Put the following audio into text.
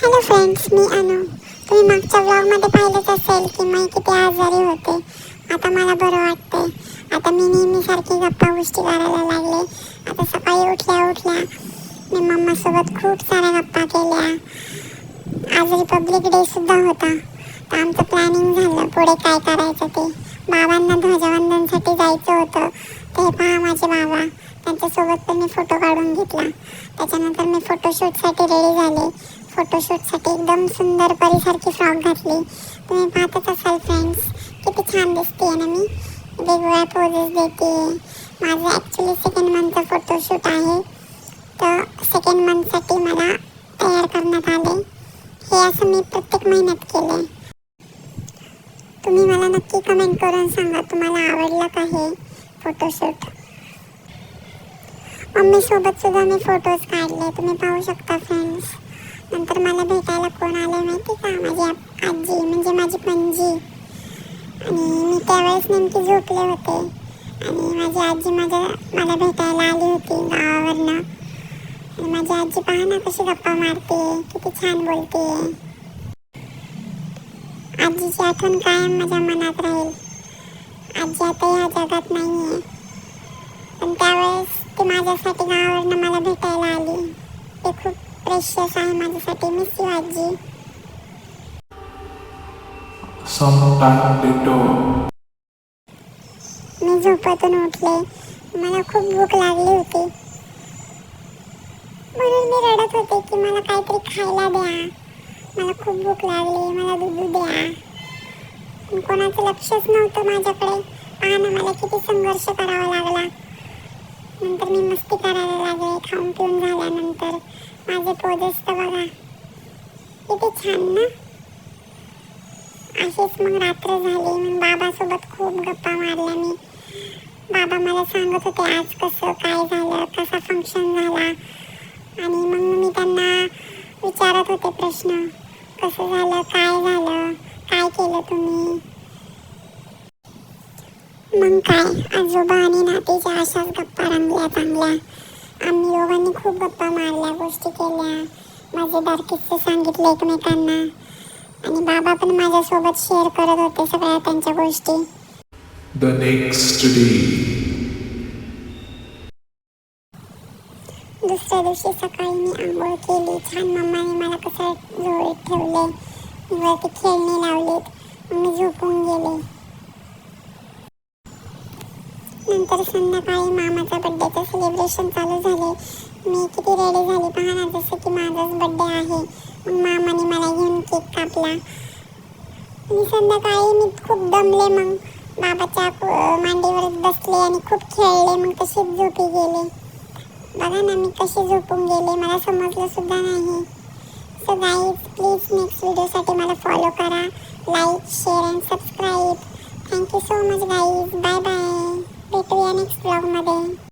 Hello friends, मी अनु. तुम्ही मागच्या व्लॉगमध्ये पाहिलंच असेल की मी किती आजारी होते. आता मला बरं वाटतंय. आता मी नेहमीसारखी गप्पा गोष्टी करायला लागले. आता सकाळी उठल्या मी मम्मासोबत खूप साऱ्या गप्पा केल्या. आज रिपब्लिक डे सुद्धा होता. तर आमचं प्लॅनिंग झालं पुढे काय करायचं ते. बाबांना ध्वजवंदनसाठी जायचं होतं. ते पहा माझे बाबा, त्यांच्यासोबत पण मी फोटो काढून घेतला. त्याच्यानंतर मी फोटोशूटसाठी रेडी झाले. फोटोशूटसाठी एकदम सुंदर परीसारखी फ्रॉक घातली. तुम्ही पाहतच असाल फ्रेंड्स, किती छान दिसते ना मी. वेगवेगळ्या पोजेस देते. माझं ॲक्च्युली सेकंड मंथचं फोटोशूट आहे. तर सेकंड मंथसाठी मला तयार करण्यात आले. हे असं मी प्रत्येक महिन्यात केलं आहे. तुम्ही मला नक्की कमेंट करून सांगा तुम्हाला आवडलं का हे फोटोशूट. मम्मीसोबत सुद्धा मी फोटोज काढले, तुम्ही पाहू शकता फ्रेंड्स. नंतर मला भेटायला कोण आलं माहिती का? माझी आजी, म्हणजे माझी पणजी. आणि मी त्यावेळेस नेमकी झोपले होते आणि माझी आजी मला भेटायला आली होती गावावरनं. आणि माझी आजी पहा ना कशी गप्पा मारते, किती छान बोलते. आजीची आठवण कायम माझ्या मनात राहील. आजी आता या जगात नाही आहे, पण त्यावेळेस ती माझ्यासाठी गावावरनं मला भेटायला आली. ते खूप प्रेशियस आहे माझ्यासाठी. मिस यू आजी. मी झोपेतून उठले. मला खूप भूक लागली होती, म्हणून मी रडत होते की मला काहीतरी खायला द्या, मला खूप भूक लागली, मला दूध द्या. पण कोणाचं लक्षच नव्हतं माझ्याकडे. पहा ना मला किती संघर्ष करावा लागला. नंतर मी मस्ती करायला लागले. खाऊन पिऊन झाल्यानंतर माझे पोजेस तर बघा किती छान ना. अशीच मग रात्र झाली. मग बाबासोबत खूप गप्पा मारल्या मी. बाबा मला सांगत होते आज कसं काय झालं, कसा फंक्शन झाला. आणि मग मी त्यांना विचारत होते प्रश्न, कसं झालं, काय केलं तुम्ही. मग काय, आजोबा आणि नातीच्या अशाच गप्पा रंगल्या चांगल्या. आम्ही दोघांनी खूप गप्पा मारल्या, गोष्टी केल्या, मजेदार किस्से सांगितले एकमेकांना. आणि बाबा पण माझ्यासोबत शेअर करत होते सगळ्या त्यांच्या गोष्टी. The next day. दुसऱ्या दिवशी सकाळी मी आंघोळ केली. छान मम्माने मला कसं झोळीत ठेवले, वरती खेळणी लावलीत. मी झोपून गेले. नंतर संध्याकाळी मामाचा बड्डेचं सेलिब्रेशन चालू झाले. मी किती रेडी झाली पहा ना, जसं की माझाच बड्डे आहे. मग मामाने मला घेऊन केक कापला. आणि संध्याकाळी मी खूप दमले. मग बाबाच्या मांडीवरच बसले आणि खूप खेळले. मग तशीच झोपी गेले. बघा ना मी कशी झोपून गेले, मला समजलं सुद्धा नाही. सो गाईज, प्लीज नेक्स्ट व्हिडिओसाठी मला फॉलो करा. Like, share and subscribe. Thank you so much guys. Bye bye. भेटूया नेक्स्ट व्लॉगमध्ये.